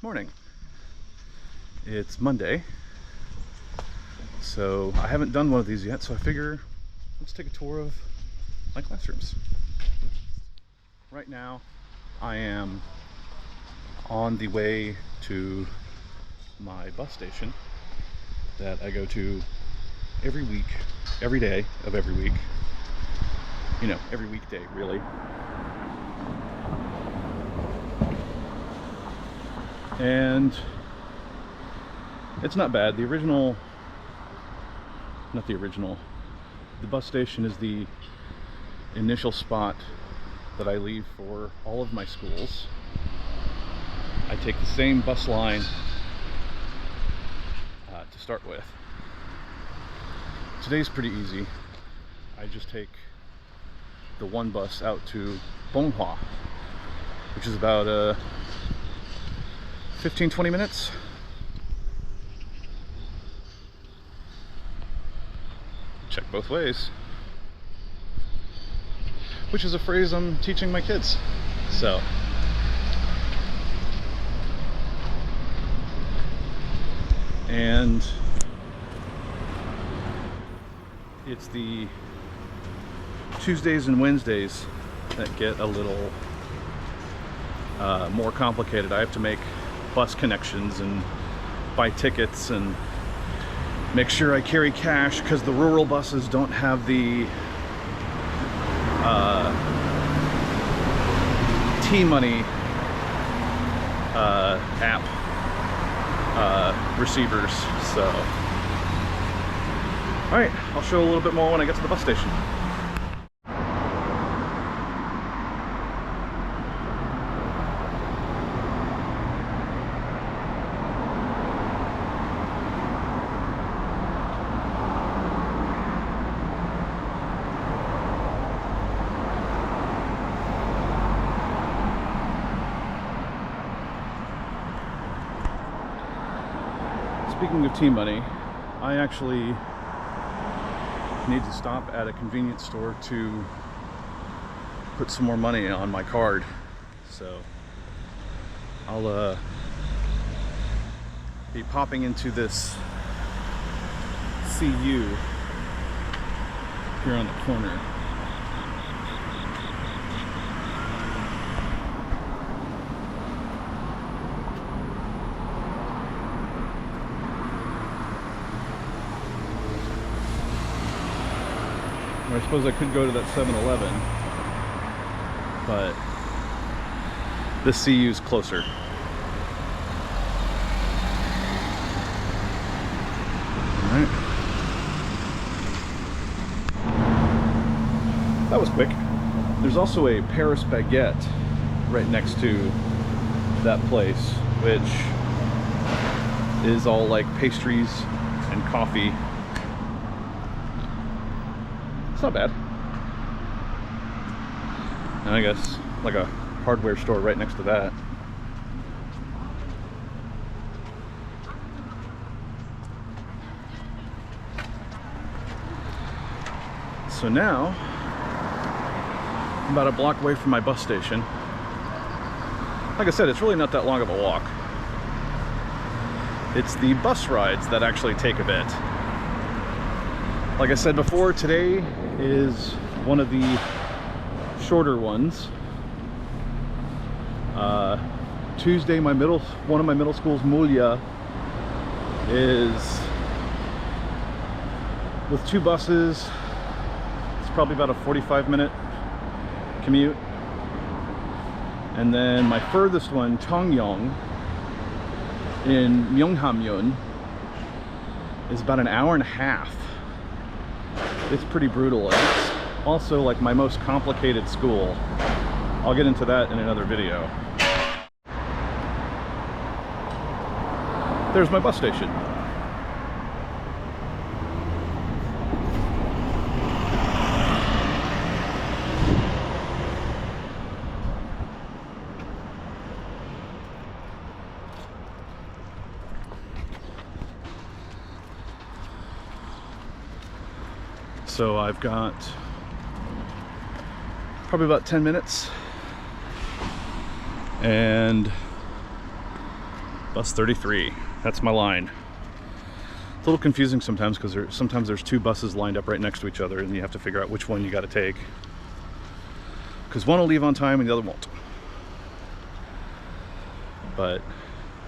Morning. It's Monday, so I haven't done one of these yet, so I figure let's take a tour of my classrooms. Right now, I am on the way to my bus station that I go to every week, every day of every week. You know, every weekday, really. And it's not bad. The bus station is the initial spot that I leave for all of my schools. I take the same bus line to start with. Today's pretty easy. I just take the one bus out to Bonghua, which is about 15-20 minutes. Check both ways, which is a phrase I'm teaching my kids. So and it's the Tuesdays and Wednesdays that get a little more complicated. I have to make bus connections and buy tickets and make sure I carry cash, because the rural buses don't have the T-Money app receivers. So alright, I'll show a little bit more when I get to the bus station. Speaking of T-Money, I actually need to stop at a convenience store to put some more money on my card. So I'll be popping into this CU here on the corner. I suppose I could go to that 7-Eleven, but this CU is closer. Alright. That was quick. There's also a Paris Baguette right next to that place, which is all like pastries and coffee. It's not bad. And I guess like a hardware store right next to that. So now I'm about a block away from my bus station. Like I said, it's really not that long of a walk. It's the bus rides that actually take a bit. Like I said before, today is one of the shorter ones. Tuesday, one of my middle schools, Mulya, is with two buses. It's probably about a 45-minute commute. And then my furthest one, Cheongyong, in Myeonghamyun, is about an hour and a half. It's pretty brutal. It's also like my most complicated school. I'll get into that in another video. There's my bus station. So I've got probably about 10 minutes, and Bus 33. That's my line. It's a little confusing sometimes because sometimes there's two buses lined up right next to each other and you have to figure out which one you got to take. Because one will leave on time and the other won't. But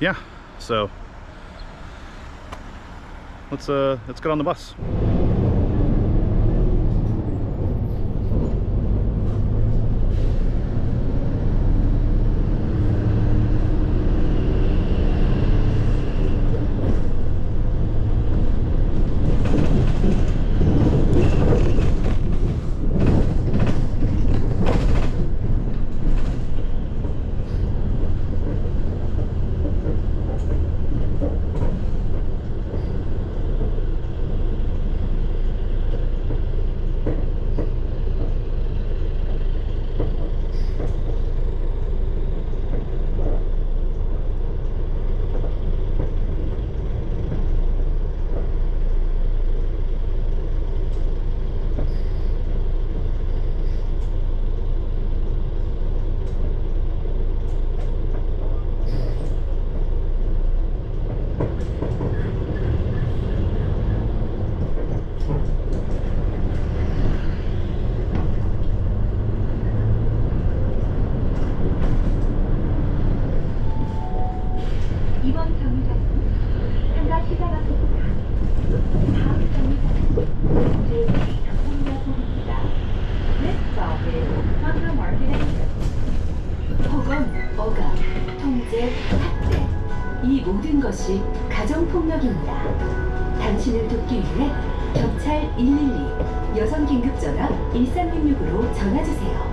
yeah, so let's get on the bus. 이번 정류장은 한가시장 앞입니다. 다음 정류장은 제2경복역입니다. This stop is Honda Market Exit. 폭언, 억압, 통제, 학대 이 모든 것이 가정폭력입니다. 당신을 돕기 위해 경찰 112, 여성 긴급전화 1366으로 전화주세요.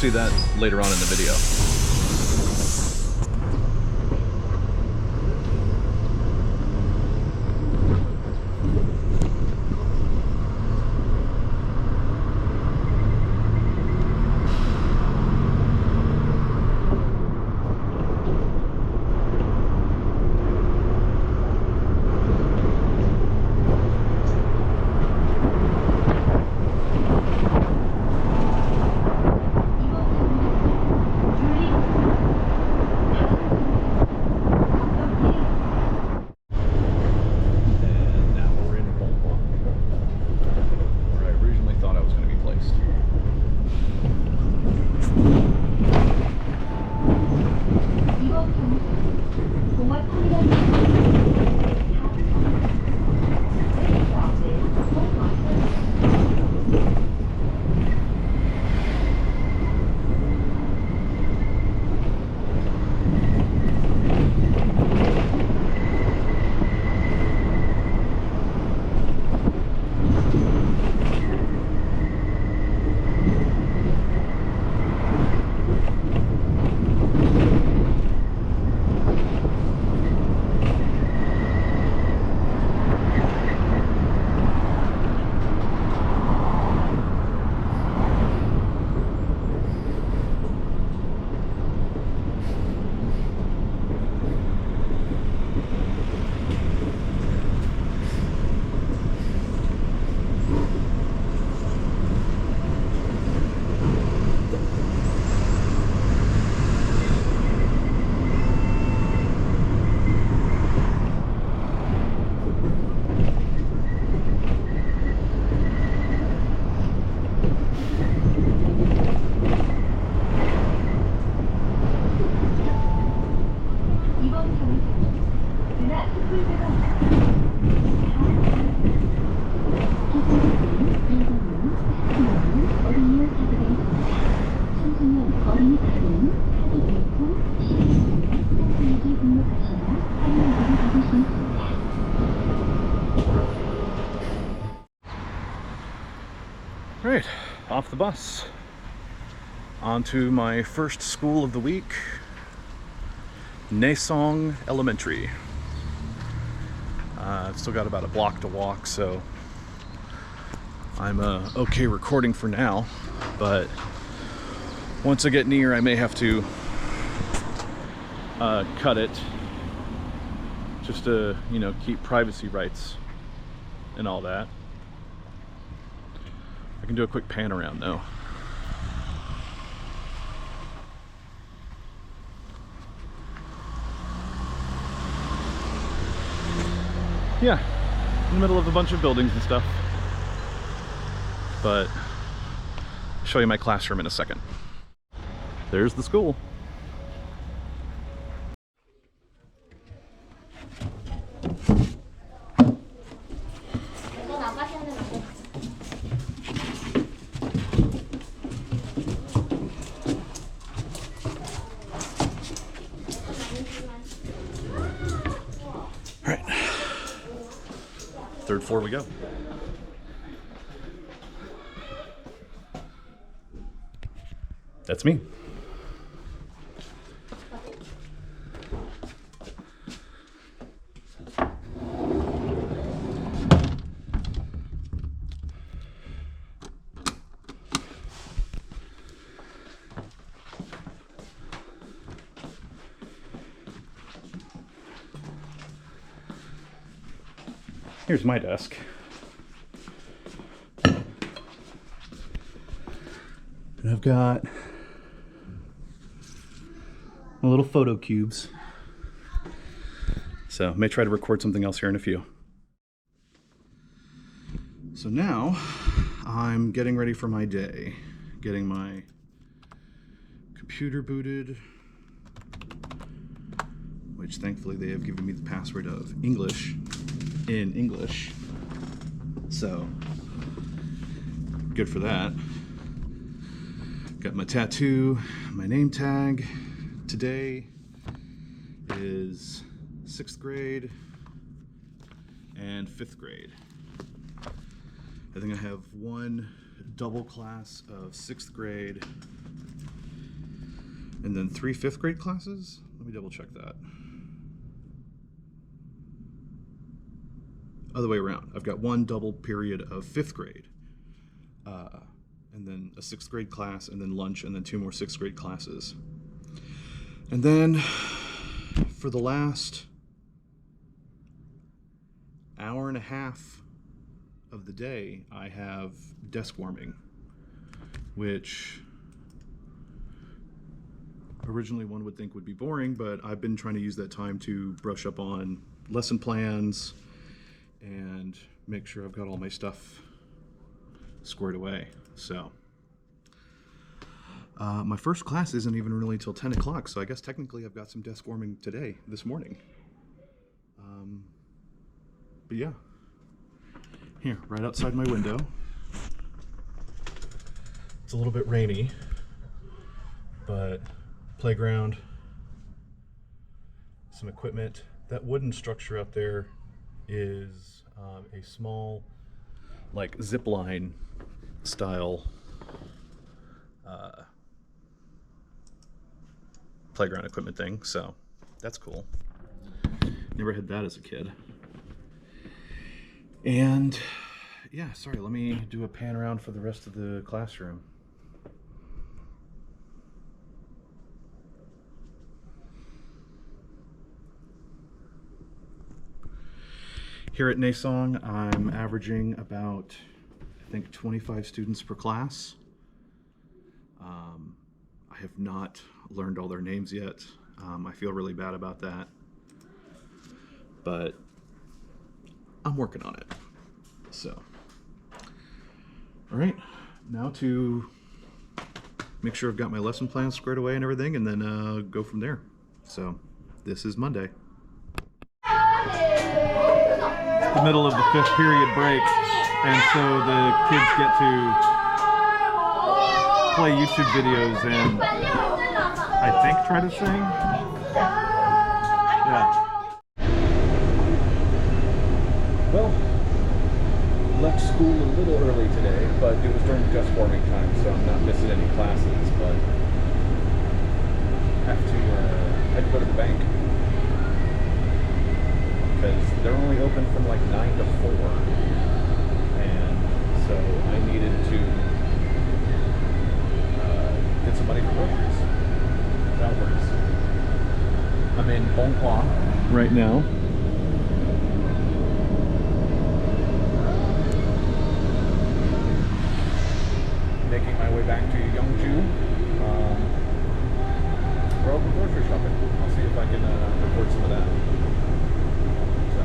see that later on in the video. Right, off the bus. Onto my first school of the week, Naesong Elementary. I've still got about a block to walk, so I'm okay recording for now, but once I get near, I may have to cut it just to, you know, keep privacy rights and all that. I can do a quick pan around though. Yeah, in the middle of a bunch of buildings and stuff. But I'll show you my classroom in a second. There's the school. Third floor we go. That's me. Here's my desk. And I've got my little photo cubes. So I may try to record something else here in a few. So now I'm getting ready for my day. Getting my computer booted, which thankfully they have given me the password of English in English. So good for that. Got my tattoo, my name tag. Today is 6th grade and 5th grade. I think I have one double class of 6th grade and then 3 5th grade classes. Let me double check that. Other way around. I've got 1 double period of 5th grade, and then a 6th grade class, and then lunch, and then 2 more 6th grade classes. And then for the last hour and a half of the day, I have desk warming, which originally one would think would be boring, but I've been trying to use that time to brush up on lesson plans and make sure I've got all my stuff squared away. So my first class isn't even really till 10 o'clock, so I guess technically I've got some desk warming today, this morning. But yeah, here, right outside my window. It's a little bit rainy, but playground, some equipment. That wooden structure out there is a small, like, zip line style playground equipment thing, so that's cool. Never had that as a kid. And yeah, sorry, let me do a pan around for the rest of the classroom. Here at Naesong, I'm averaging about, I think, 25 students per class. I have not learned all their names yet. I feel really bad about that, but I'm working on it. So, all right, now to make sure I've got my lesson plan squared away and everything, and then go from there. So, this is Monday. The middle of the 5th period break, and so the kids get to play YouTube videos and I think try to sing. Yeah. Well, left school a little early today, but it was during desk warming time, so I'm not missing any classes, but had to go to the bank because they're only open from like 9 to 4, and so I needed to get some money for groceries. That works. I'm in Bonghua right now. Making my way back to Yeongju. We're open grocery shopping. I'll see if I can record some of that. So,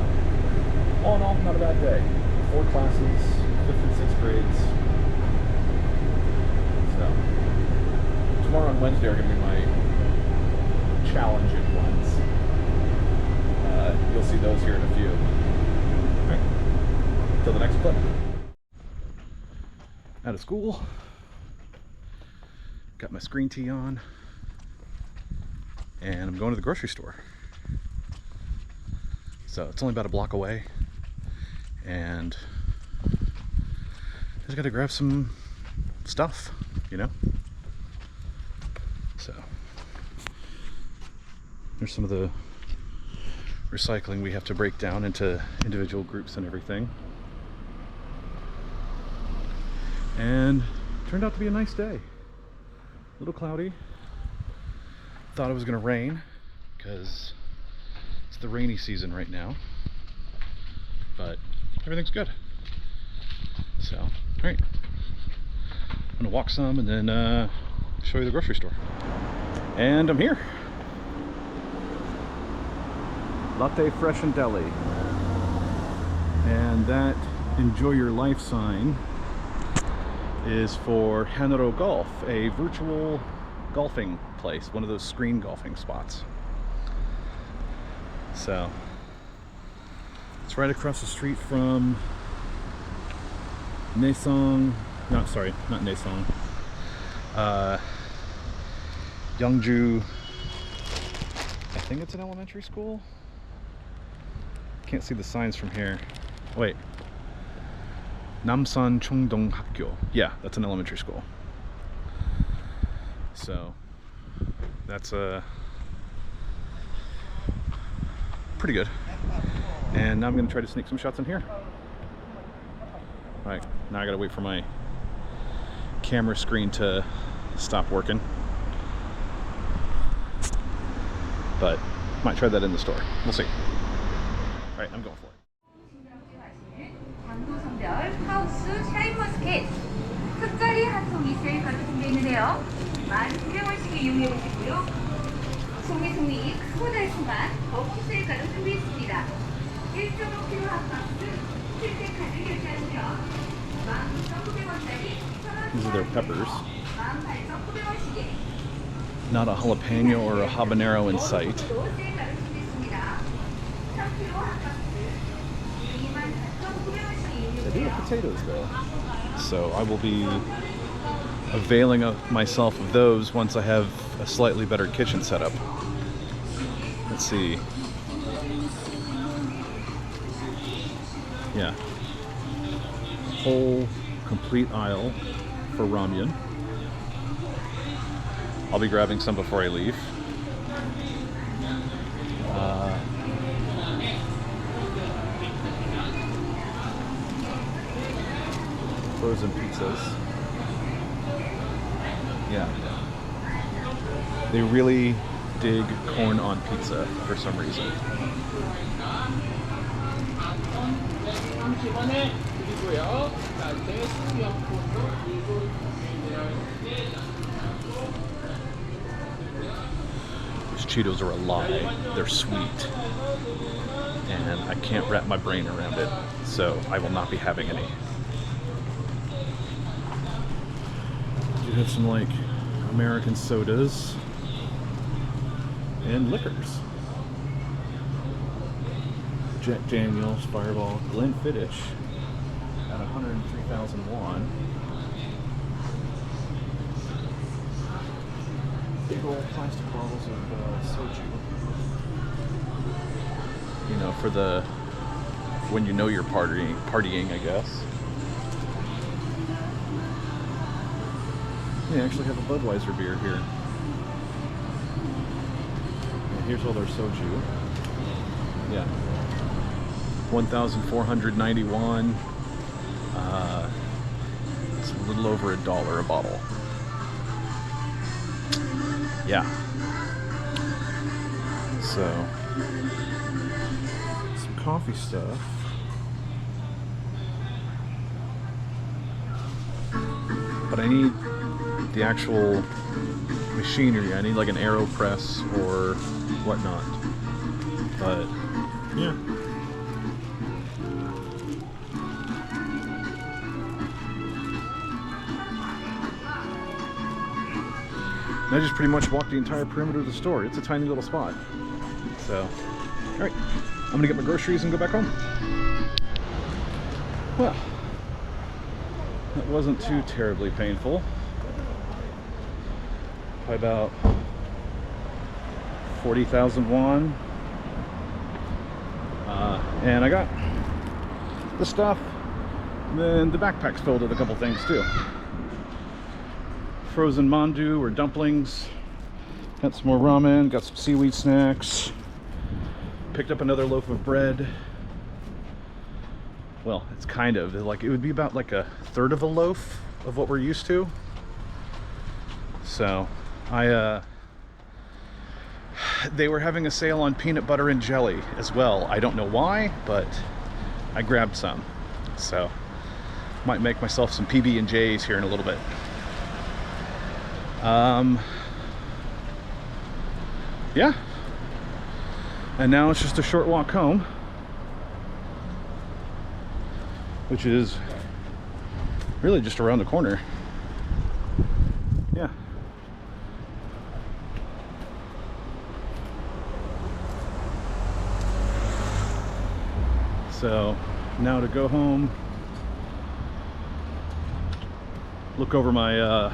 all in all, not a bad day. 4 classes, 5th and 6th grades. So, tomorrow and Wednesday are going to be my challenging ones. You'll see those here in a few. All right. Till the next clip. Out of school. Got my screen tee on. And I'm going to the grocery store. So it's only about a block away. And just got to grab some stuff, you know? So there's some of the recycling we have to break down into individual groups and everything. And turned out to be a nice day. A little cloudy. Thought it was gonna rain because it's the rainy season right now, but everything's good. So, all right, I'm gonna walk some and then show you the grocery store. And I'm here. Latte Fresh and Deli. And that Enjoy Your Life sign is for Hanro Golf, a virtual golfing place, one of those screen golfing spots. So it's right across the street from Naesong, not Naesong, Yeongju, I think it's an elementary school. Can't see the signs from here. Wait, Namsan Chungdong Hakgyo. Yeah, that's an elementary school. So That's pretty good. And now I'm gonna try to sneak some shots in here. All right, now I gotta wait for my camera screen to stop working. But might try that in the store. We'll see. All right, I'm going for it. 당도성별 하우스 샤인머스켓 특가리 한 송이 세일까지 준비되어 있는데요. 12,000원씩 이용해 보시고요. 송이 크고 달콤한 버프 세일까지 준비했습니다. 1.5kg 한 박스 필테 카드 결제하시면 19,900원짜리 These are their peppers. 18,900원씩에 Not a jalapeno or a habanero in sight. 세일까지 준비했습니다. 3kg 한 박스 24,900원씩 이용해 They do 보세요. have potatoes though. So I will be availing of myself of those once I have a slightly better kitchen setup. Let's see. Yeah. Whole complete aisle for ramyun. I'll be grabbing some before I leave. Frozen pizzas. Yeah. They really dig corn on pizza for some reason. These Cheetos are a lie. They're sweet. And I can't wrap my brain around it. So I will not be having any. You have some like American sodas and liquors. Jack Daniels, Fireball, Glenfiddich at 103,000 won. Big old plastic bottles of soju. You know, for the when you know you're partying, I guess. They actually have a Budweiser beer here. And here's all their soju. Yeah. 1,491. It's a little over $1 a bottle. Yeah. So, some coffee stuff. But I need the actual machinery. I need like an AeroPress or whatnot. But yeah. And I just pretty much walked the entire perimeter of the store. It's a tiny little spot. So, all right, I'm gonna get my groceries and go back home. Well, that wasn't too terribly painful. By about 40,000 won. And I got the stuff. And then the backpack's filled with a couple things too. Frozen mandu or dumplings. Got some more ramen, got some seaweed snacks. Picked up another loaf of bread. Well, it's kind of like, it would be about like a third of a loaf of what we're used to. So they were having a sale on peanut butter and jelly as well. I don't know why, but I grabbed some. So might make myself some PB&Js here in a little bit. Yeah. And now it's just a short walk home, which is really just around the corner. Yeah. So now to go home, look over my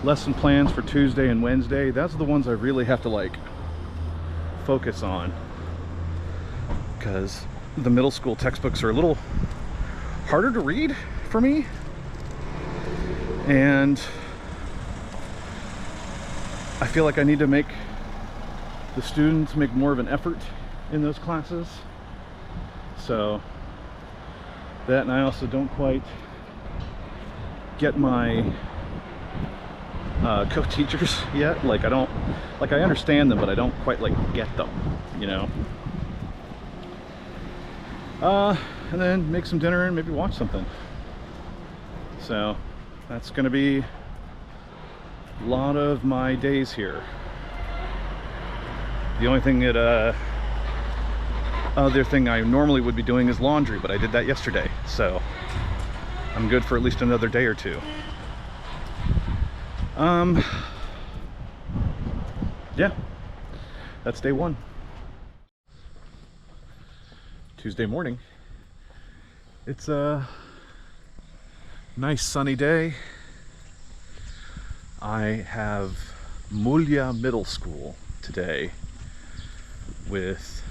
lesson plans for Tuesday and Wednesday. That's the ones I really have to like focus on, because the middle school textbooks are a little harder to read for me, and I feel like I need to make the students make more of an effort in those classes. So that, and I also don't quite get my co-teachers yet. Like I understand them, but I don't quite like get them, you know. And then make some dinner and maybe watch something. So that's gonna be a lot of my days here. The only thing that other thing I normally would be doing is laundry, but I did that yesterday, so I'm good for at least another day or two. Yeah, that's day one. Tuesday morning. It's a nice sunny day. I have Mulja Middle School today with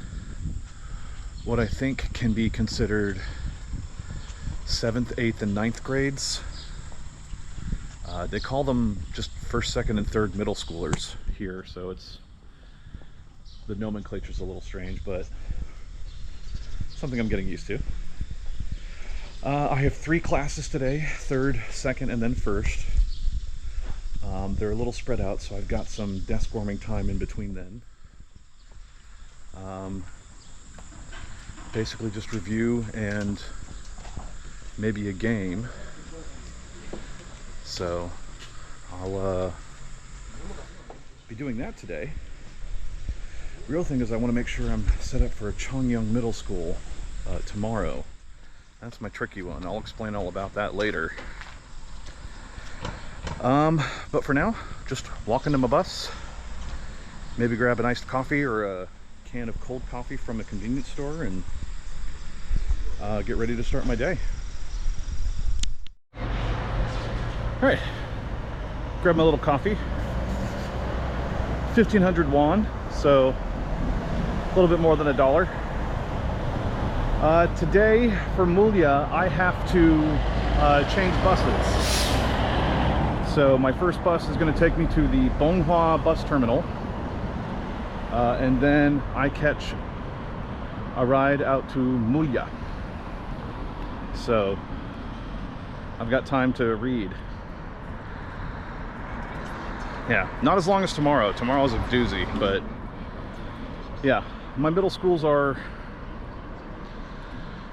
what I think can be considered 7th, 8th, and 9th grades. They call them just 1st, 2nd, and 3rd middle schoolers here, so it's, the nomenclature's a little strange, but something I'm getting used to. I have 3 classes today, 3rd, 2nd, and then 1st. They're a little spread out, so I've got some desk warming time in between then. Basically just review and maybe a game. So I'll be doing that today. Real thing is I want to make sure I'm set up for a Chongyang Middle School tomorrow. That's my tricky one. I'll explain all about that later. But for now, just walk into my bus, maybe grab an iced coffee or a can of cold coffee from a convenience store, and get ready to start my day. All right, grab my little coffee. 1,500 won, so a little bit more than $1. Today for Mulja, I have to change buses. So my first bus is going to take me to the Bonghua bus terminal, and then I catch a ride out to Mulja. So I've got time to read. Yeah, not as long as tomorrow. Tomorrow's a doozy, but yeah, my middle schools are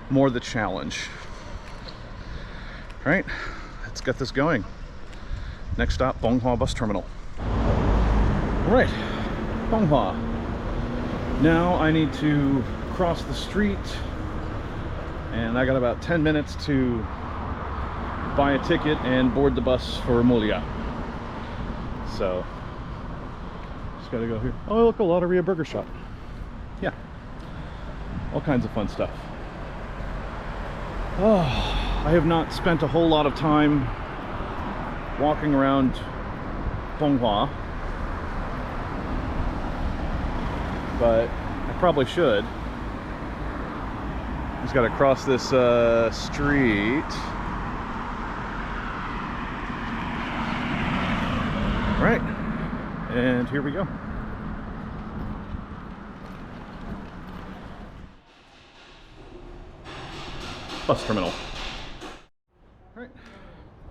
more the challenge. All right, let's get this going. Next stop, Bonghua bus terminal. All right, Bonghua. Now I need to cross the street, and I got about 10 minutes to buy a ticket and board the bus for Mulja. So, just gotta go here. Oh, look, a Lotteria burger shop. Yeah, all kinds of fun stuff. Oh, I have not spent a whole lot of time walking around Bonghua, but I probably should. Just gotta cross this street. All right, and here we go. Bus terminal. All right,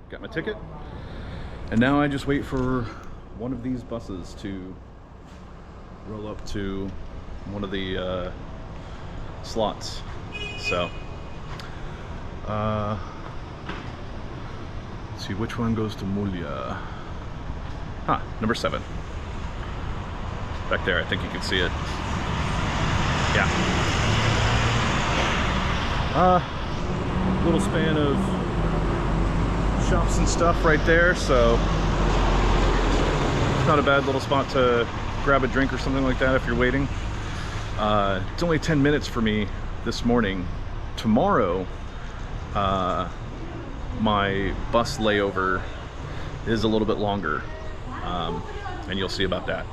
got my ticket, and now I just wait for one of these buses to roll up to one of the slots. So, let's see which one goes to Mulja. Number 7. Back there, I think you can see it. Yeah. Little span of shops and stuff right there, so it's not a bad little spot to grab a drink or something like that if you're waiting. It's only 10 minutes for me this morning. Tomorrow, my bus layover is a little bit longer. And you'll see about that.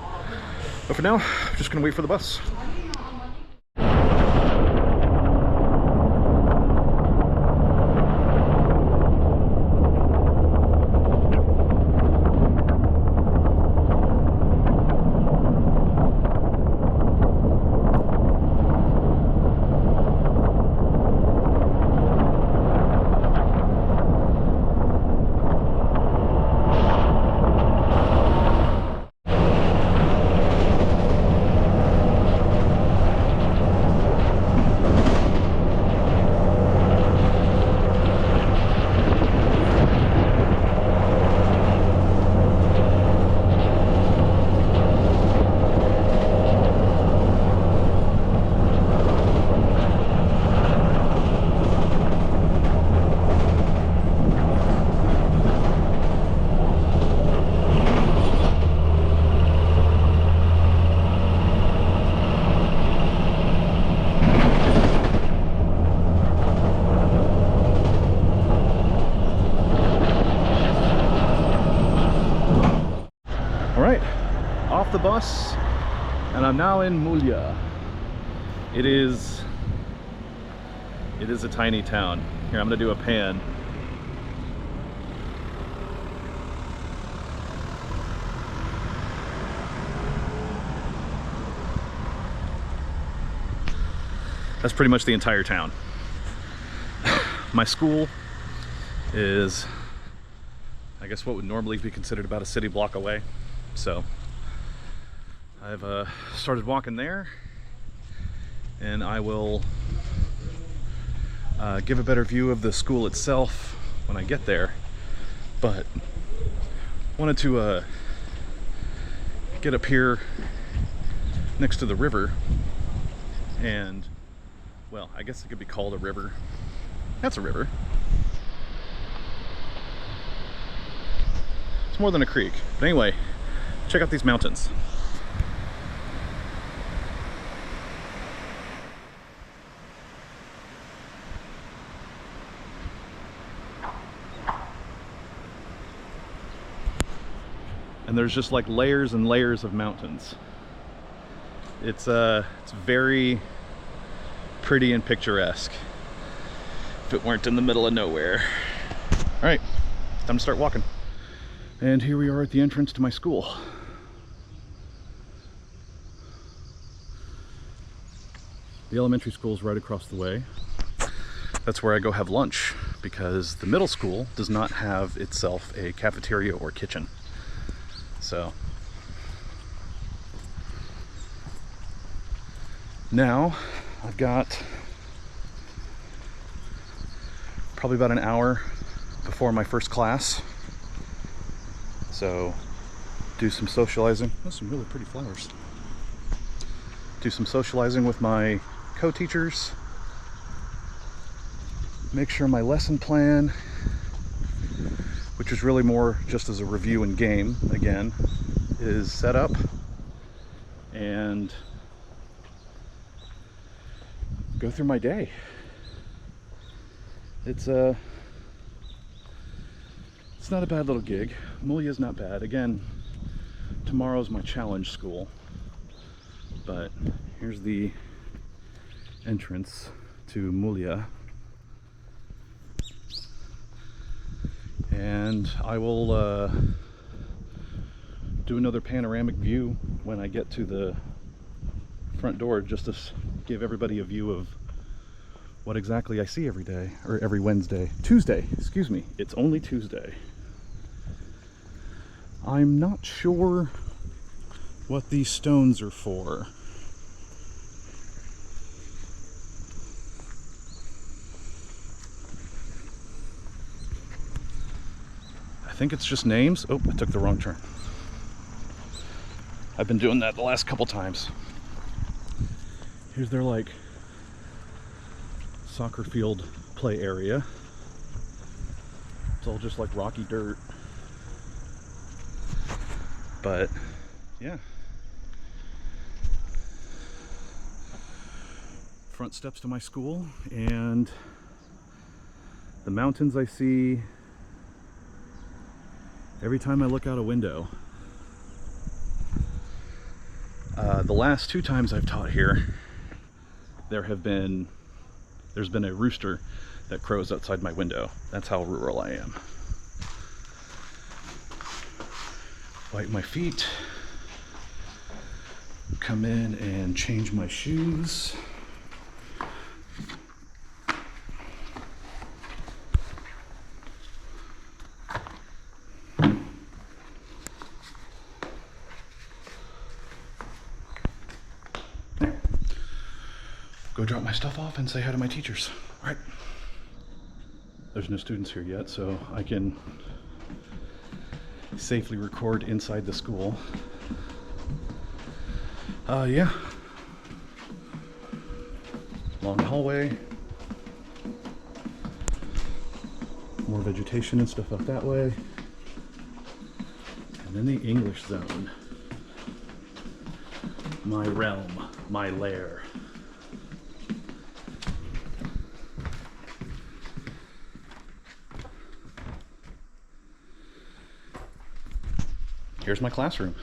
But for now, I'm just gonna wait for the bus. And I'm now in Mulia. It is a tiny town. Here, I'm gonna do a pan. That's pretty much the entire town. My school is, I guess, what would normally be considered about a city block away. So I've started walking there, and I will give a better view of the school itself when I get there. But wanted to get up here next to the river, and well, I guess it could be called a river. That's a river. It's more than a creek. But anyway, check out these mountains. And there's just like layers and layers of mountains. It's very pretty and picturesque if it weren't in the middle of nowhere. All right, time to start walking. And here we are at the entrance to my school. The elementary school is right across the way. That's where I go have lunch, because the middle school does not have itself a cafeteria or kitchen. So now I've got probably about an hour before my first class. So do some socializing. That's some really pretty flowers. Do some socializing with my co-teachers. Make sure my lesson plan, which is really more just as a review and game again, is set up, and go through my day. It's not a bad little gig. Mulia's not bad. Again, tomorrow's my challenge school, but here's the entrance to Mulia. And I will do another panoramic view when I get to the front door, just to give everybody a view of what exactly I see every day, or every Tuesday, excuse me. It's only Tuesday. I'm not sure what these stones are for. I think it's just names. Oh, I took the wrong turn. I've been doing that the last couple times. Here's their like soccer field play area. It's all just like rocky dirt. But yeah. Front steps to my school, and the mountains I see every time I look out a window. The last 2 times I've taught here, there's been a rooster that crows outside my window. That's how rural I am. Wipe my feet, come in and change my shoes. Go drop my stuff off and say hi to my teachers. All right. There's no students here yet, so I can safely record inside the school. Yeah. Long hallway. More vegetation and stuff up that way. And then the English zone. My realm, my lair. Here's my classroom.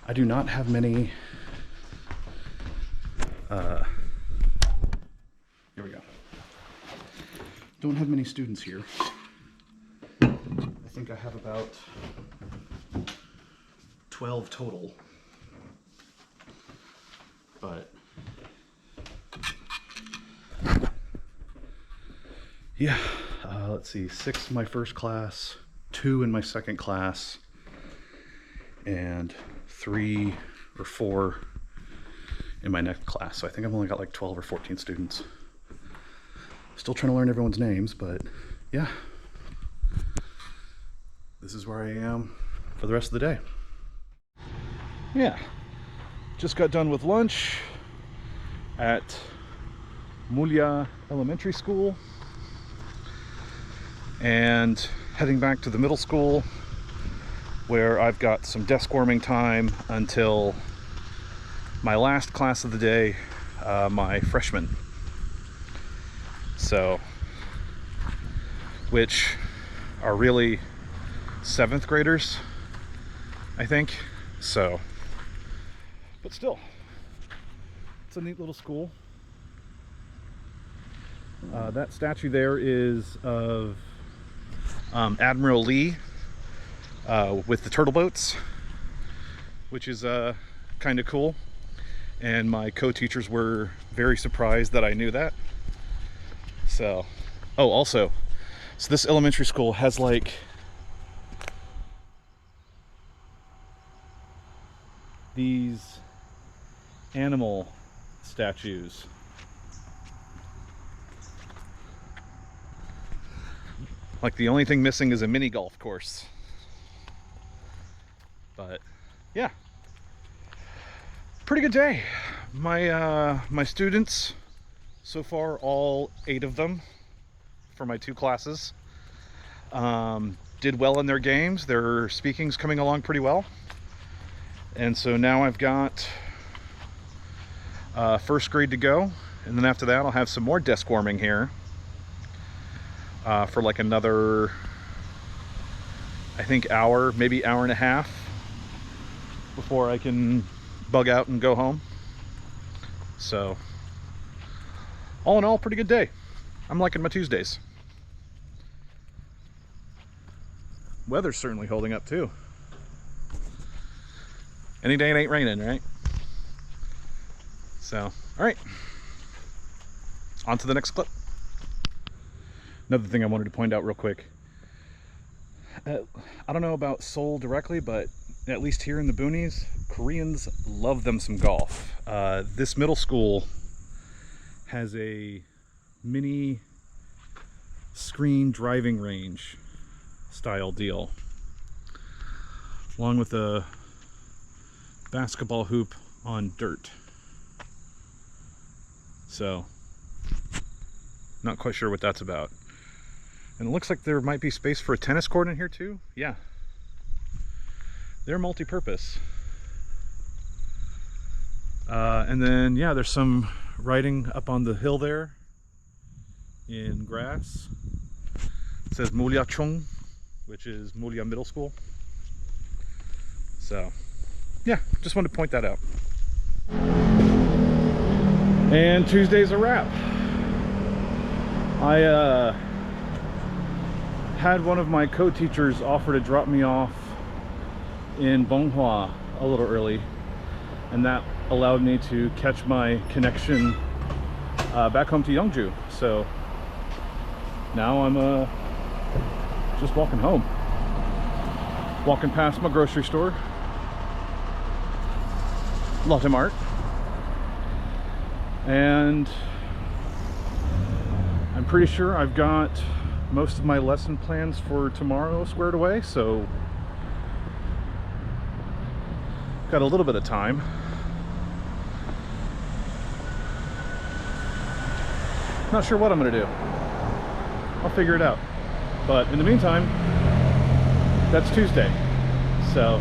I do not have many. Here we go. Don't have many students here. I think I have about 12 total. But yeah, let's see, 6 in my first class, 2 in my second class, and 3 or 4 in my next class. So I think I've only got like 12 or 14 students. Still trying to learn everyone's names, but yeah. This is where I am for the rest of the day. Yeah, just got done with lunch at Mulia Elementary School and heading back to the middle school where I've got some desk warming time until my last class of the day, my freshmen. So, which are really 7th graders, I think. So, but still, it's a neat little school. That statue there is of Admiral Lee with the turtle boats, which is kind of cool. And my co-teachers were very surprised that I knew that. So, oh, also, so this elementary school has like these animal statues. Like the only thing missing is a mini golf course. But yeah, pretty good day. My students so far, all 8 of them for my 2 classes, did well in their games. Their speaking's coming along pretty well. And so now I've got first grade to go, and then after that I'll have some more desk warming here for like another, I think, hour, maybe hour and a half before I can bug out and go home. So all in all, pretty good day. I'm liking my Tuesdays. Weather's certainly holding up too. Any day it ain't raining, right? So, all right. On to the next clip. Another thing I wanted to point out real quick. I don't know about Seoul directly, but at least here in the boonies, Koreans love them some golf. This middle school has a mini screen driving range style deal, along with a basketball hoop on dirt. So, not quite sure what that's about. And it looks like there might be space for a tennis court in here too. Yeah, they're multi-purpose. And then, yeah, there's some writing up on the hill there in grass. It says Mulia Chung, which is Mulia Middle School. So, yeah, just wanted to point that out. And Tuesday's a wrap. I had one of my co-teachers offer to drop me off in Bonghua a little early, and that allowed me to catch my connection back home to Yeongju. So now I'm just walking home, walking past my grocery store, Lotte Mart, and I'm pretty sure I've got most of my lesson plans for tomorrow squared away, so got a little bit of time. Not sure what I'm gonna do. I'll figure it out. But in the meantime, that's Tuesday. So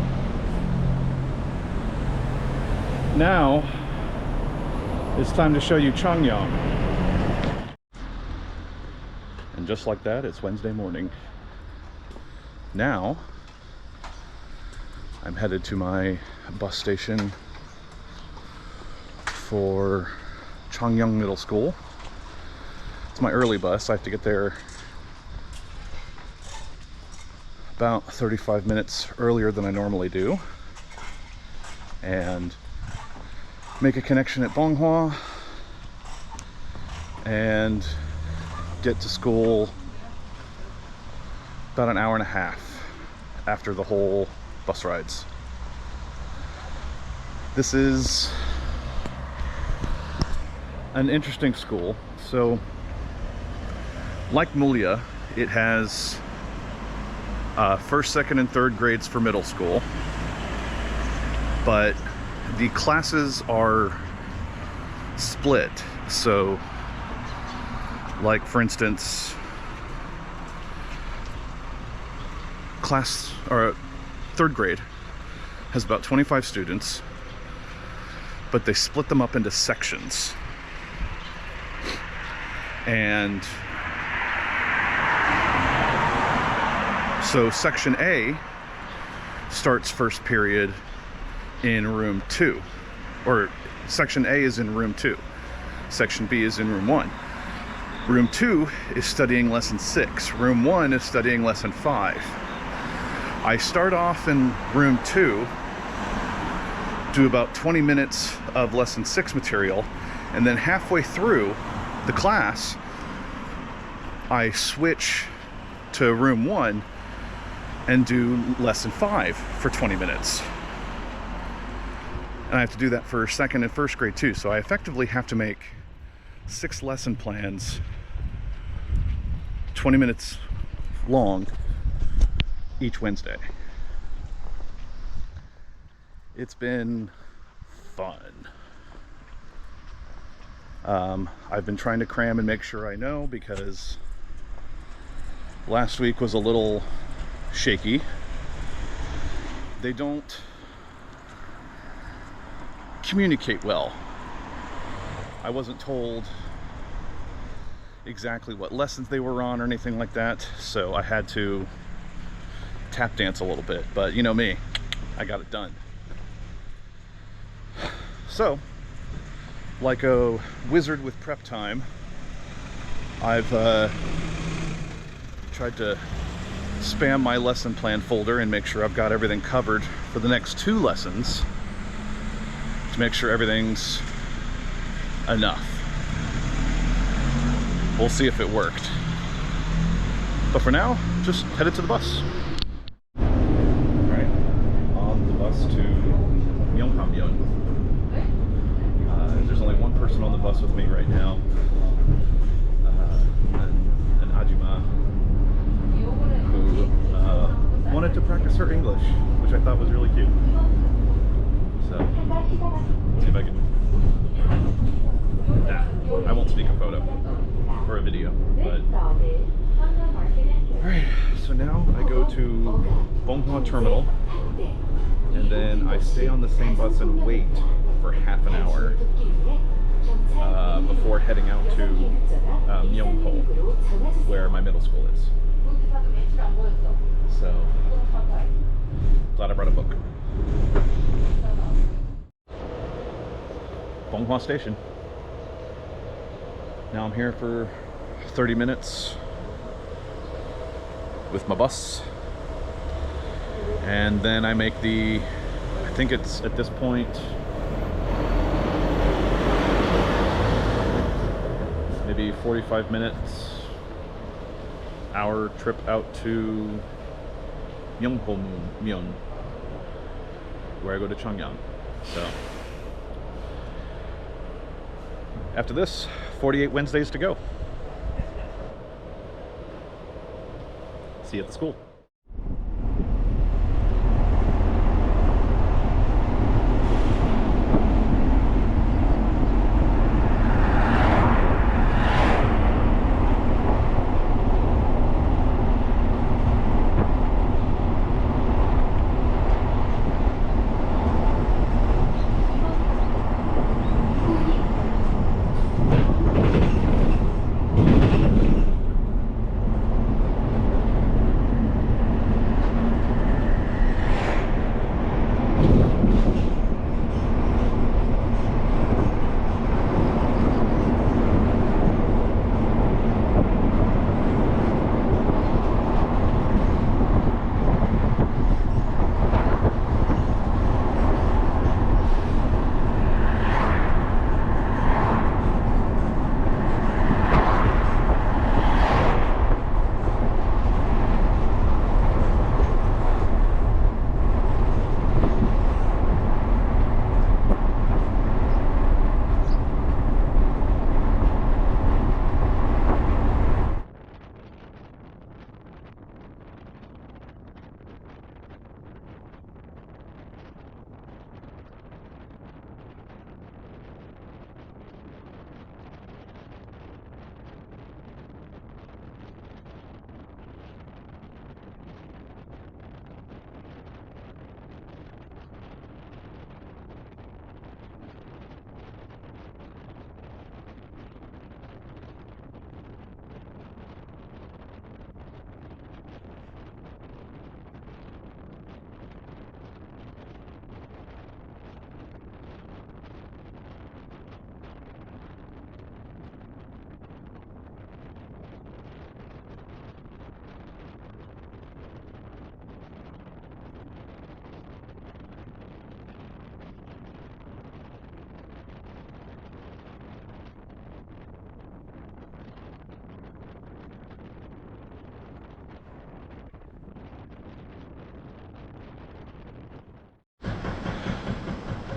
now it's time to show you Changnyeong. And just like that, it's Wednesday morning. Now I'm headed to my bus station for Changyang Middle School. It's my early bus. I have to get there about 35 minutes earlier than I normally do and make a connection at Bonghua and get to school about an hour and a half after the whole bus rides. This is an interesting school. So, like Mulya, it has first, second, and third grades for middle school, but the classes are split. So, like for instance, third grade has about 25 students, but they split them up into sections. And so section A starts first period in room 2, or section A is in room 2, section B is in room 1. Room 2 is studying lesson 6, room 1 is studying lesson 5. I start off in room 2, do about 20 minutes of lesson 6 material, and then halfway through the class, I switch to room 1 and do lesson 5 for 20 minutes. And I have to do that for second and first grade too. So I effectively have to make 6 lesson plans, 20 minutes long, each Wednesday. It's been fun. I've been trying to cram and make sure I know, because last week was a little shaky. They don't communicate well. I wasn't told exactly what lessons they were on or anything like that, so I had to tap dance a little bit, but you know me, I got it done. So, like a wizard with prep time, I've tried to spam my lesson plan folder and make sure I've got everything covered for the next 2 lessons to make sure everything's enough. We'll see if it worked. But for now, just headed to the bus. Alright, on the bus to Myeonghamyeon. There's only one person on the bus with me right now, an Ajima, who wanted to practice her English, which I thought was really cute. So, let's see if I can... I won't sneak a photo or a video, but... Alright, so now I go to Bonghua Terminal, and then I stay on the same bus and wait for half an hour before heading out to Myeongho, where my middle school is. So, glad I brought a book. Bonghua Station. Now I'm here for 30 minutes with my bus, and then I make the, I think it's at this point maybe 45 minutes, hour trip out to Myeonghamyeon, where I go to Changyang. So after this, 48 Wednesdays to go. See you at the school.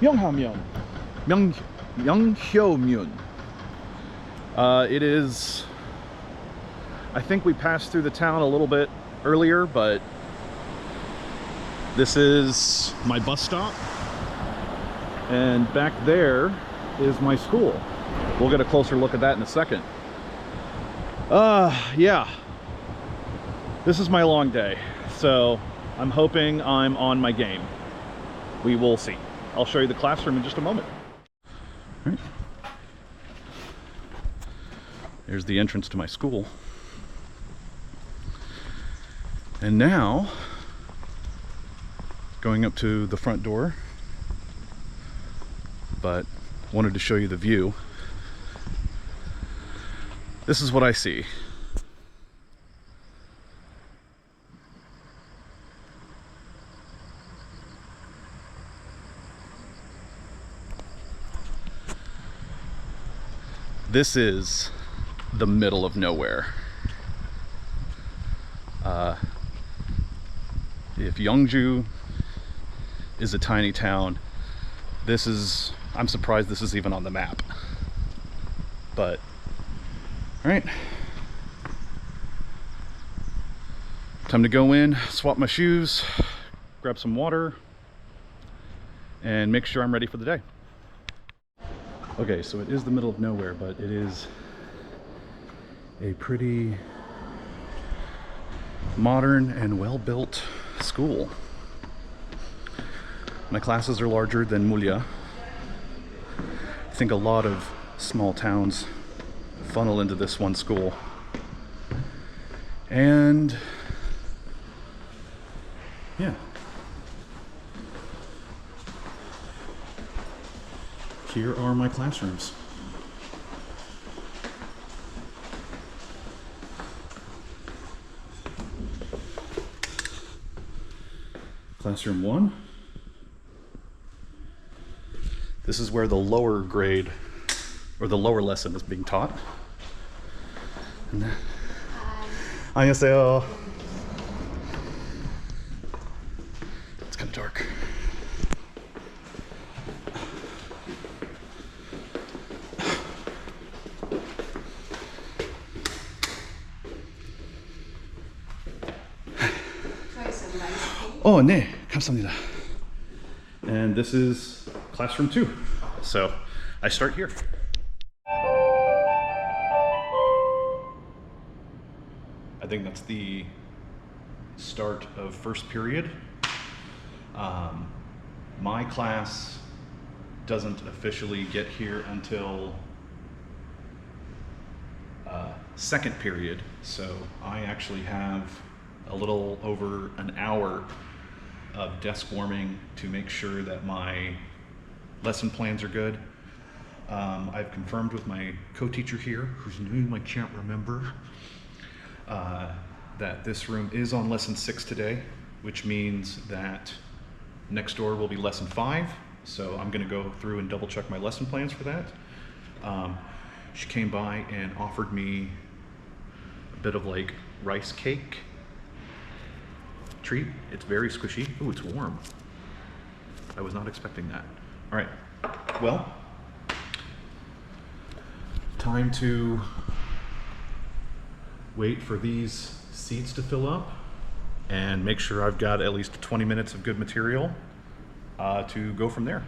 Myeonghamyeon. Myeonghyomun. It is, I think we passed through the town a little bit earlier, but this is my bus stop. And back there is my school. We'll get a closer look at that in a second. Yeah. This is my long day, so I'm hoping I'm on my game. We will see. I'll show you the classroom in just a moment. All right. There's the entrance to my school. And now, going up to the front door, but wanted to show you the view. This is what I see. This is the middle of nowhere. If Yeongju is a tiny town, this is, I'm surprised this is even on the map. But, all right. Time to go in, swap my shoes, grab some water, and make sure I'm ready for the day. Okay, so it is the middle of nowhere, but it is a pretty modern and well-built school. My classes are larger than Mulya. I think a lot of small towns funnel into this one school. And yeah. Here are my classrooms. Classroom 1. This is where the lower grade or the lower lesson is being taught. And then, 안녕하세요. It's kind of dark. 네, 감사합니다. And this is classroom 2. So I start here. I think that's the start of first period. My class doesn't officially get here until second period. So I actually have a little over an hour of desk warming to make sure that my lesson plans are good. I've confirmed with my co-teacher here, whose name I can't remember, that this room is on lesson 6 today, which means that next door will be lesson 5. So I'm gonna go through and double check my lesson plans for that. She came by and offered me a bit of like rice cake treat. It's very squishy. Ooh, it's warm. I was not expecting that. All right, well, time to wait for these seats to fill up and make sure I've got at least 20 minutes of good material to go from there.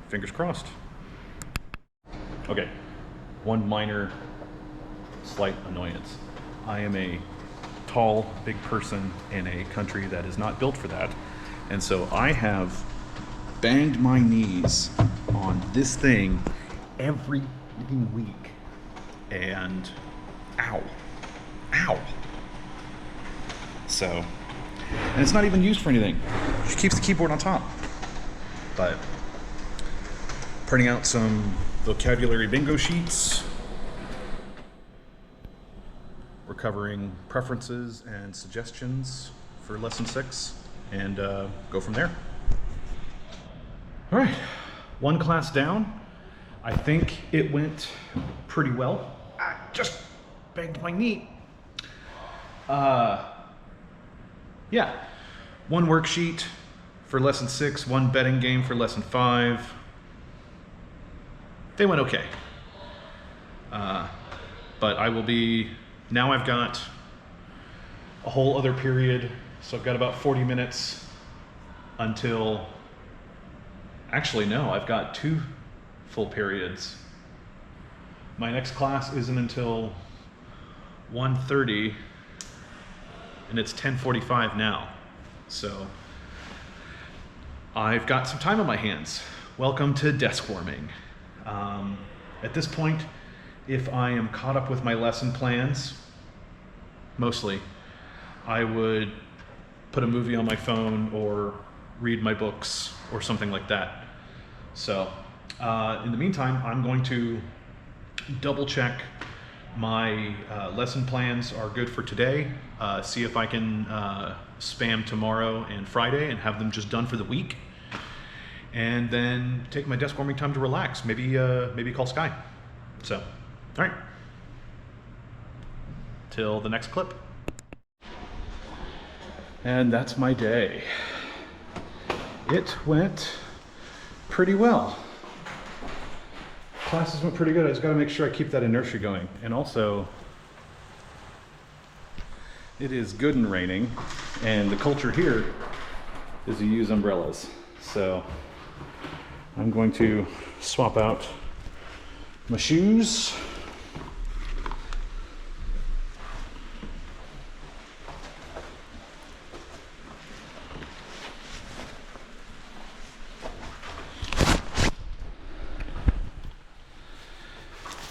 Fingers crossed. Okay, one minor slight annoyance. I am a tall, big person in a country that is not built for that. And so I have banged my knees on this thing every week. And ow, ow. So, and it's not even used for anything. She keeps the keyboard on top. But printing out some vocabulary bingo sheets. We're covering preferences and suggestions for lesson 6 and go from there. All right, one class down. I think it went pretty well. I just banged my knee. Yeah, one worksheet, for lesson 6, 1 betting game for lesson 5. They went okay. But I will be, now I've got a whole other period, so I've got about 40 minutes until, actually no, I've got 2 full periods. My next class isn't until 1:30, and it's 10:45 now. So I've got some time on my hands. Welcome to desk warming. At this point, if I am caught up with my lesson plans, mostly, I would put a movie on my phone or read my books or something like that. So in the meantime, I'm going to double check my lesson plans are good for today, see if I can spam tomorrow and Friday and have them just done for the week, and then take my desk warming time to relax, maybe call Sky. So, all right, till the next clip. And that's my day. It went pretty well. Classes went pretty good. I just got to make sure I keep that inertia going. And also, it is good and raining, and the culture here is to use umbrellas. So I'm going to swap out my shoes.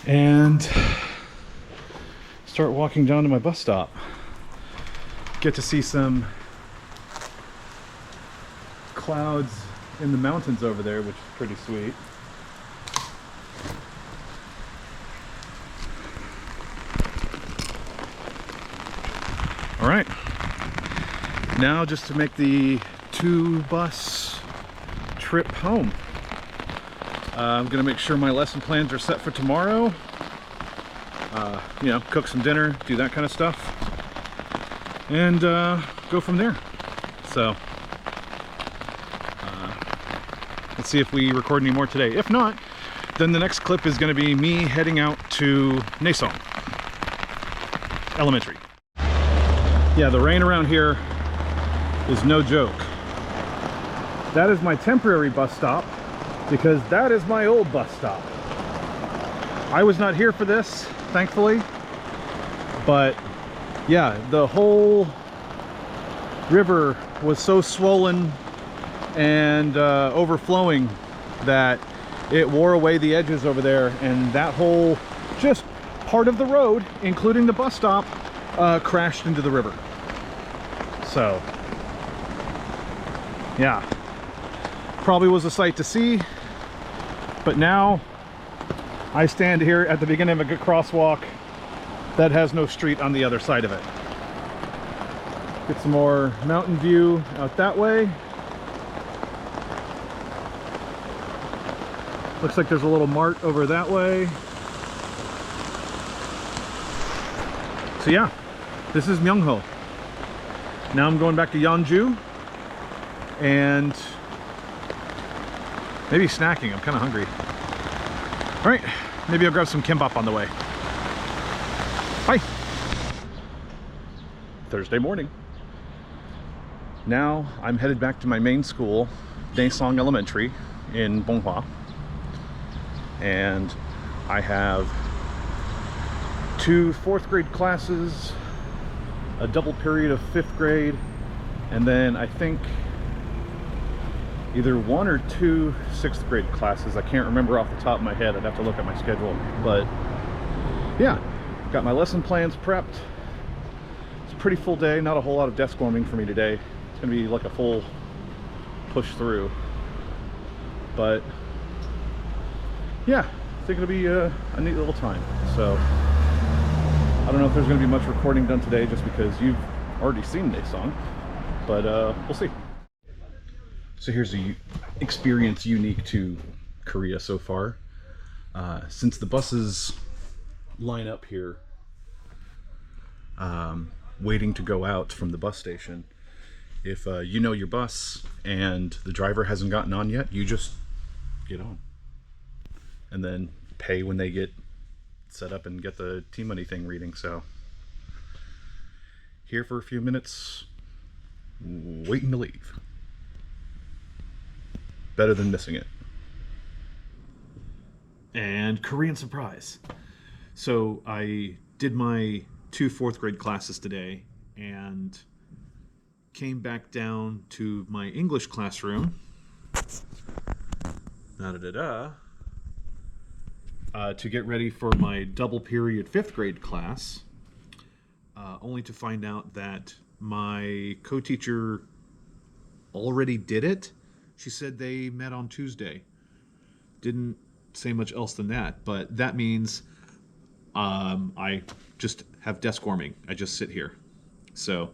And start walking down to my bus stop. Get to see some clouds in the mountains over there, which is pretty sweet. All right, now just to make the 2-bus trip home. I'm gonna make sure my lesson plans are set for tomorrow. You know, cook some dinner, do that kind of stuff, and go from there. So let's see if we record any more today. If not, then the next clip is going to be me heading out to Naesong Elementary. Yeah, the rain around here is no joke. That is my temporary bus stop, because that is my old bus stop. I was not here for this, thankfully, but yeah, the whole river was so swollen and overflowing that it wore away the edges over there, and that whole just part of the road, including the bus stop, crashed into the river. So yeah, probably was a sight to see. But now I stand here at the beginning of a crosswalk that has no street on the other side of it. Get some more mountain view out that way. Looks like there's a little mart over that way. So yeah, this is Myungho. Now I'm going back to Yeonju and maybe snacking. I'm kind of hungry. All right, maybe I'll grab some kimbap on the way. Bye. Thursday morning. Now I'm headed back to my main school, Naesong Elementary in Bonghua. And I have 2 4th grade classes, a double period of 5th grade, and then I think either 1 or 2 6th grade classes. I can't remember off the top of my head. I'd have to look at my schedule. But yeah, got my lesson plans prepped. It's a pretty full day. Not a whole lot of desk warming for me today. It's gonna be like a full push through. But yeah, I think it'll be a neat little time. So I don't know if there's gonna be much recording done today, just because you've already seen Naesong, but we'll see. So here's a experience unique to Korea so far. Since the buses line up here, waiting to go out from the bus station, If you know your bus and the driver hasn't gotten on yet, you just get on. And then pay when they get set up and get the T-Money thing reading. So here for a few minutes, waiting to leave. Better than missing it. And Korean surprise. So I did my 2 4th grade classes today and came back down to my English classroom to get ready for my double period 5th grade class, only to find out that my co-teacher already did it. She said they met on Tuesday. Didn't say much else than that, but that means I just have desk warming. I just sit here. So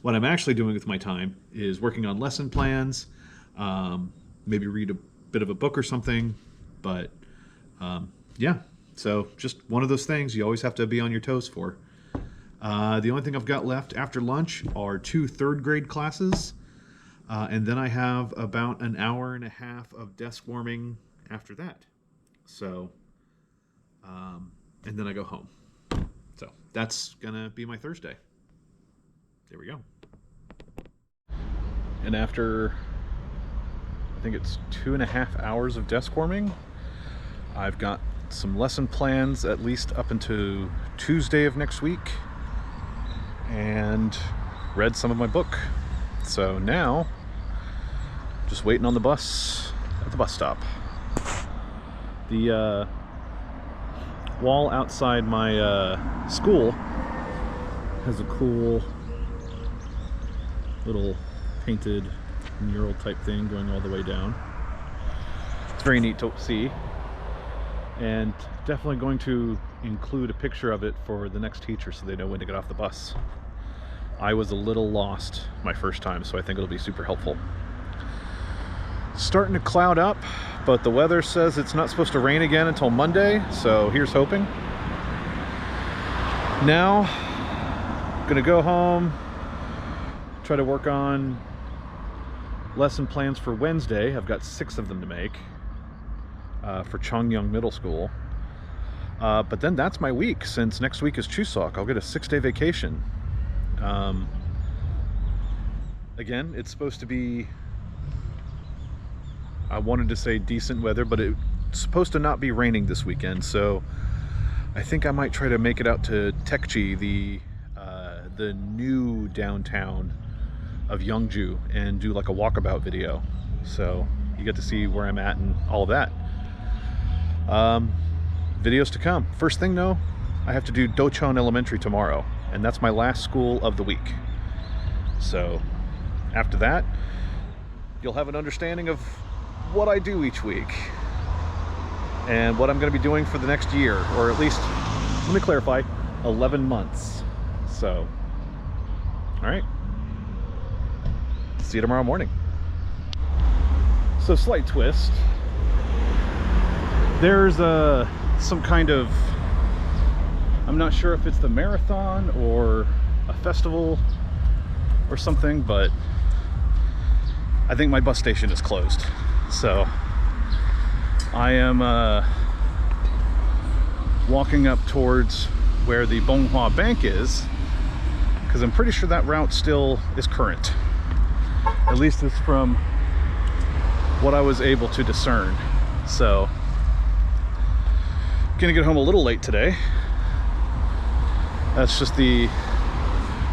what I'm actually doing with my time is working on lesson plans, maybe read a bit of a book or something, but yeah, so just one of those things you always have to be on your toes for. The only thing I've got left after lunch are 2 3rd grade classes, and then I have about an hour and a half of desk warming after that. So, and then I go home. So that's gonna be my Thursday. There we go. And after, I think it's 2.5 hours of desk warming, I've got some lesson plans at least up into Tuesday of next week, and read some of my book. So now, just waiting on the bus at the bus stop. The wall outside my school has a cool little painted mural type thing going all the way down. It's very neat to see, and definitely going to include a picture of it for the next teacher so they know when to get off the bus. I was a little lost my first time, so I think it'll be super helpful. Starting to cloud up, but the weather says it's not supposed to rain again until Monday, so here's hoping. Now, gonna go home, try to work on lesson plans for Wednesday. I've got 6 of them to make for Chongyang Middle School. But then that's my week, since next week is Chuseok. I'll get a 6-day vacation. Again, it's supposed to be, I wanted to say decent weather, but it's supposed to not be raining this weekend, so I think I might try to make it out to Taekji, the new downtown of Yeongju, and do like a walkabout video, so you get to see where I'm at and all of that. Videos to come. First thing though, I have to do Docheon Elementary tomorrow, and that's my last school of the week. So after that, you'll have an understanding of what I do each week and what I'm going to be doing for the next year, or at least, let me clarify, 11 months. So, all right, see you tomorrow morning. So, slight twist. There's some kind of, I'm not sure if it's the marathon or a festival or something, but I think my bus station is closed. So I am walking up towards where the Bonghua Bank is, because I'm pretty sure that route still is current. At least it's from what I was able to discern. So gonna get home a little late today. That's just the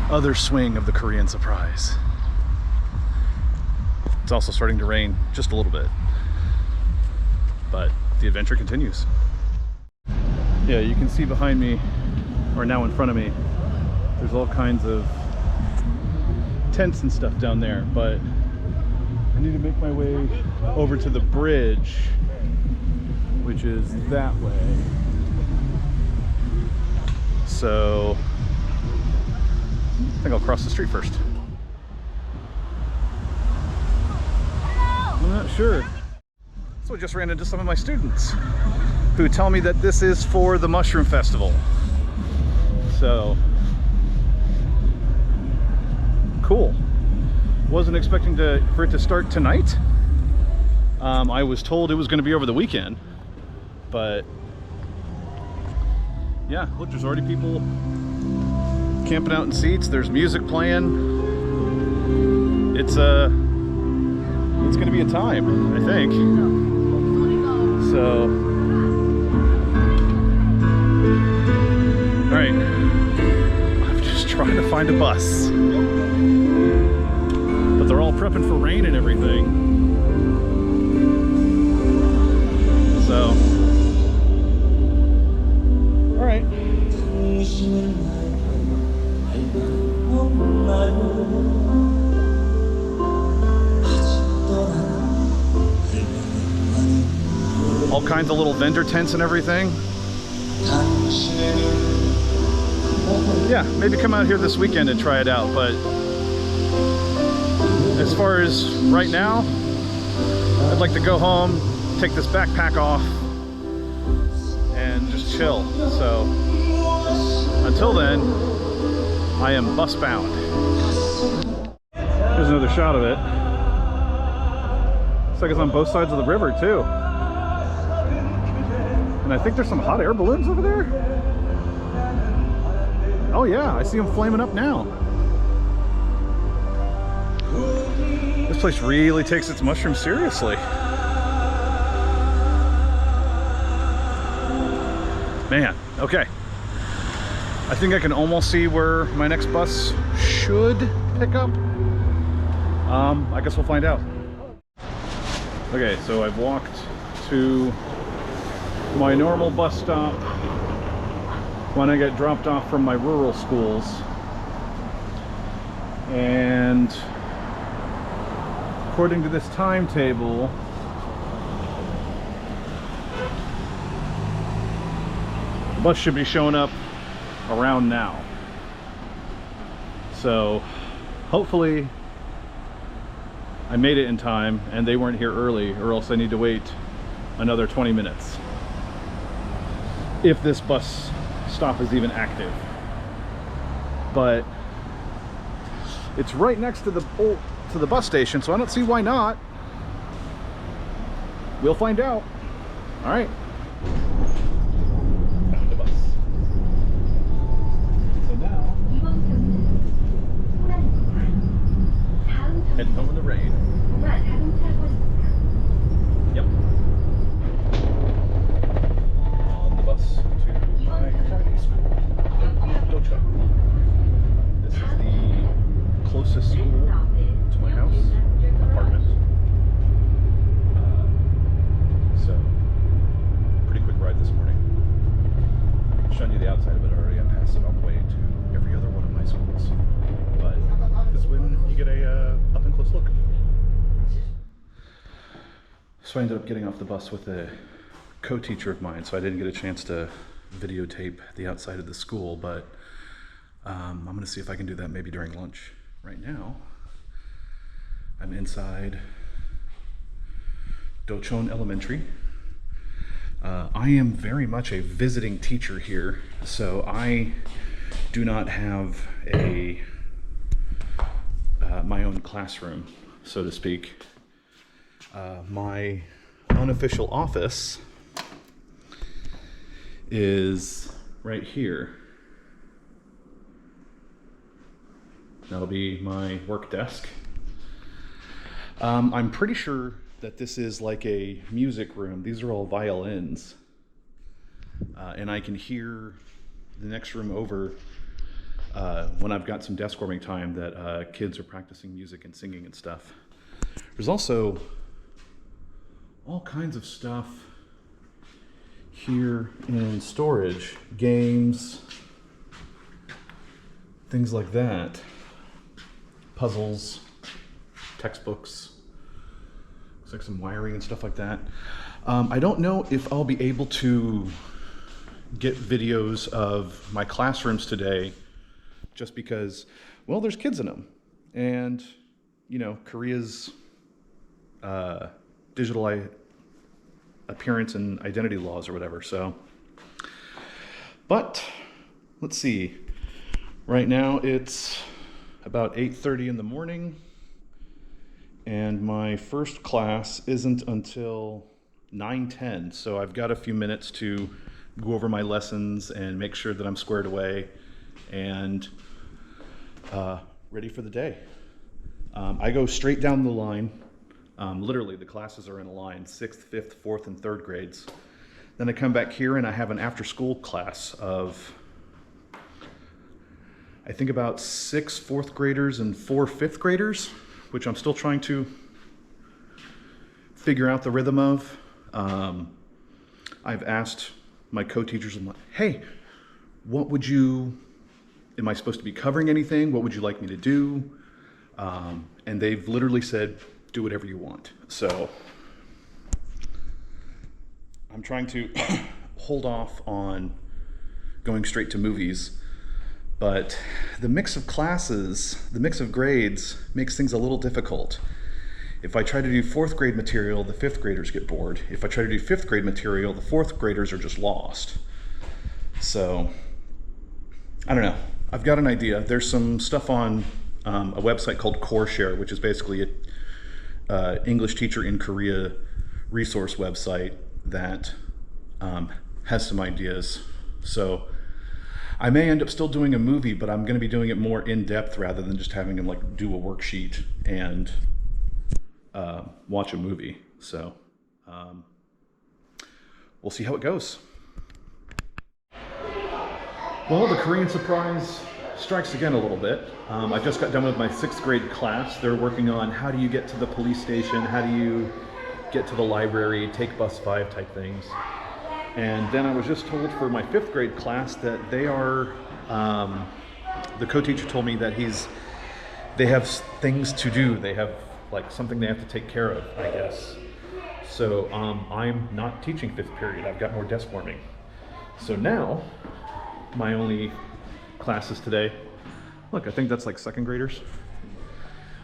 other swing of the Korean surprise. It's also starting to rain just a little bit, but the adventure continues. Yeah, you can see behind me, or now in front of me, there's all kinds of tents and stuff down there, but I need to make my way over to the bridge, which is that way. So I think I'll cross the street first. I'm not sure. So I just ran into some of my students who tell me that this is for the Mushroom Festival. So cool. Wasn't expecting for it to start tonight. I was told it was going to be over the weekend, but yeah, look, there's already people camping out in seats. There's music playing. It's going to be a time, I think. So, all right, I'm just trying to find a bus, but they're all prepping for rain and everything. So, all right. All kinds of little vendor tents and everything. Yeah, maybe come out here this weekend and try it out, but as far as right now, I'd like to go home, take this backpack off, and just chill. So until then, I am bus bound. Here's another shot of it. Looks like it's on both sides of the river too. And I think there's some hot air balloons over there. Oh yeah, I see them flaming up now. This place really takes its mushrooms seriously. Man, okay. I think I can almost see where my next bus should pick up. I guess we'll find out. Okay, so I've walked to my normal bus stop when I get dropped off from my rural schools, and according to this timetable, the bus should be showing up around now. So hopefully I made it in time and they weren't here early, or else I need to wait another 20 minutes if this bus stop is even active. But it's right next to the bus station, so I don't see why not. We'll find out. All right. Found the bus. So now, heading home in the rain. Yep. On the bus to my Friday school in Docho. This is the closest school to my house, apartment. So, pretty quick ride this morning. Showing you the outside of it already. I passed it on the way to every other one of my schools. But this one, you get a up and close look. So I ended up getting off the bus with a co-teacher of mine, so I didn't get a chance to videotape the outside of the school, but I'm gonna see if I can do that maybe during lunch. Right now, I'm inside Dochon Elementary. I am very much a visiting teacher here, so I do not have my own classroom, so to speak. My unofficial office is right here. That'll be my work desk. I'm pretty sure that this is like a music room. These are all violins. And I can hear the next room over when I've got some desk warming time that kids are practicing music and singing and stuff. There's also all kinds of stuff here in storage, games, things like that. Puzzles, textbooks, looks like some wiring and stuff like that. I don't know if I'll be able to get videos of my classrooms today, just because, well, there's kids in them, and you know, Korea's digital appearance and identity laws or whatever. So, but let's see. Right now it's about 8:30 in the morning. And my first class isn't until 9:10, so I've got a few minutes to go over my lessons and make sure that I'm squared away and ready for the day. I go straight down the line. Literally, the classes are in a line, 6th, 5th, 4th, and 3rd grades. Then I come back here and I have an after-school class of, I think, about 6 4th graders and 4 5th graders, which I'm still trying to figure out the rhythm of. I've asked my co-teachers, I'm like, hey, am I supposed to be covering anything? What would you like me to do? And they've literally said, do whatever you want. So I'm trying to hold off on going straight to movies, but the mix of classes, the mix of grades makes things a little difficult. If I try to do 4th grade material, the 5th graders get bored. If I try to do 5th grade material, the 4th graders are just lost. So I don't know. I've got an idea. There's some stuff on a website called CoreShare, which is basically a English teacher in Korea resource website that has some ideas. So I may end up still doing a movie, but I'm going to be doing it more in depth rather than just having them like do a worksheet and watch a movie. So we'll see how it goes. Well, the Korean surprise strikes again a little bit. I just got done with my 6th grade class. They're working on how do you get to the police station, how do you get to the library, take bus 5 type things. And then I was just told for my 5th grade class that they are, the co-teacher told me that they have things to do. They have like something they have to take care of, I guess. So I'm not teaching 5th period. I've got more desk warming. So now my only classes today, look, I think that's like 2nd graders.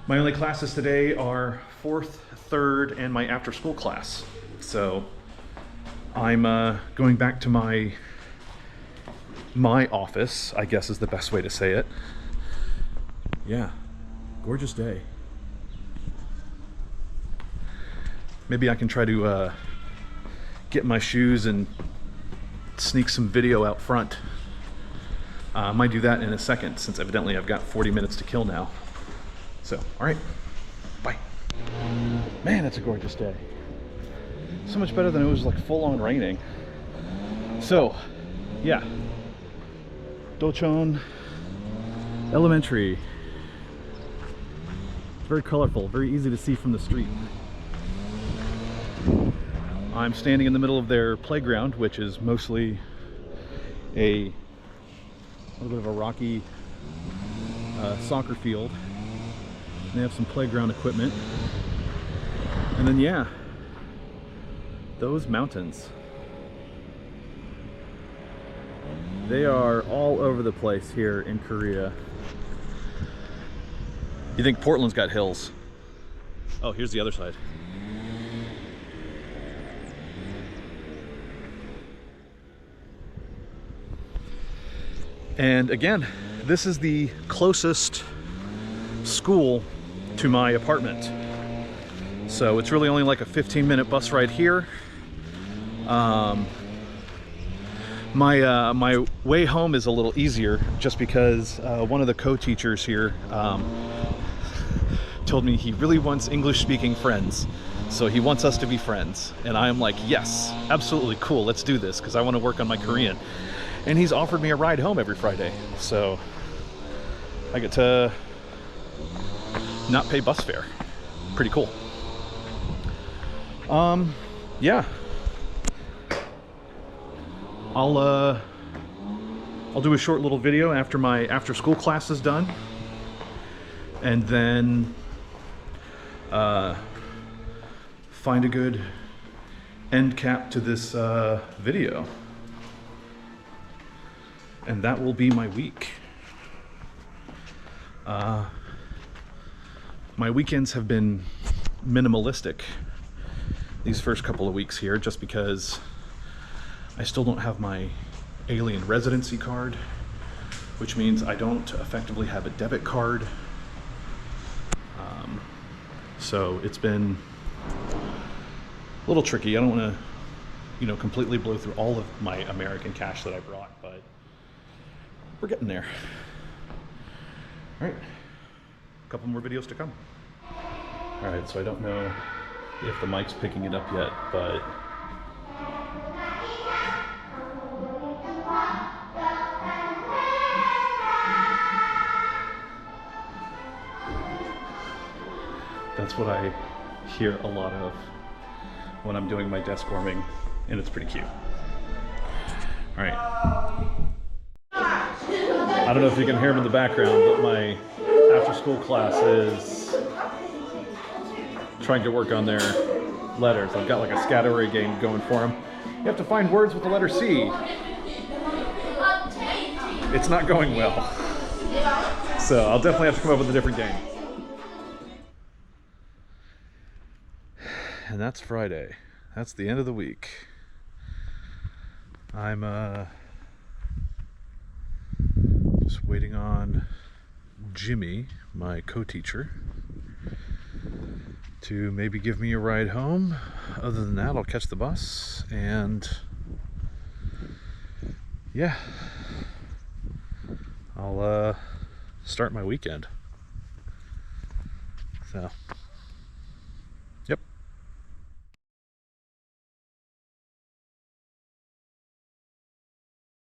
My only classes today are 4th, 3rd, and my after school class. So I'm going back to my office, I guess is the best way to say it. Yeah, gorgeous day. Maybe I can try to get my shoes and sneak some video out front. I might do that in a second, since evidently I've got 40 minutes to kill now. So, all right, bye. Man, it's a gorgeous day. So much better than it was like full on raining. So, yeah. Docheon Elementary. Very colorful, very easy to see from the street. I'm standing in the middle of their playground, which is mostly a little bit of a rocky soccer field. They have some playground equipment. And then, yeah, those mountains. They are all over the place here in Korea. You think Portland's got hills? Oh, here's the other side. And again, this is the closest school to my apartment. So it's really only like a 15-minute bus ride here. My way home is a little easier just because one of the co-teachers here told me he really wants English-speaking friends. So he wants us to be friends. And I am like, yes, absolutely, cool, let's do this, because I want to work on my Korean. And he's offered me a ride home every Friday. So I get to not pay bus fare. Pretty cool. Yeah. I'll do a short little video after my after school class is done. And then find a good end cap to this video. And that will be my week. My weekends have been minimalistic these first couple of weeks here, just because I still don't have my alien residency card, which means I don't effectively have a debit card. So it's been a little tricky. I don't want to, you know, completely blow through all of my American cash that I brought, but we're getting there. All right, a couple more videos to come. All right, so I don't know if the mic's picking it up yet, but that's what I hear a lot of when I'm doing my desk warming, and it's pretty cute. All right. I don't know if you can hear them in the background, but my after-school class is trying to work on their letters. I've got like a category game going for them. You have to find words with the letter C. It's not going well. So I'll definitely have to come up with a different game. And that's Friday. That's the end of the week. I'm just waiting on Jimmy, my co-teacher, to maybe give me a ride home. Other than that, I'll catch the bus and yeah, I'll start my weekend. So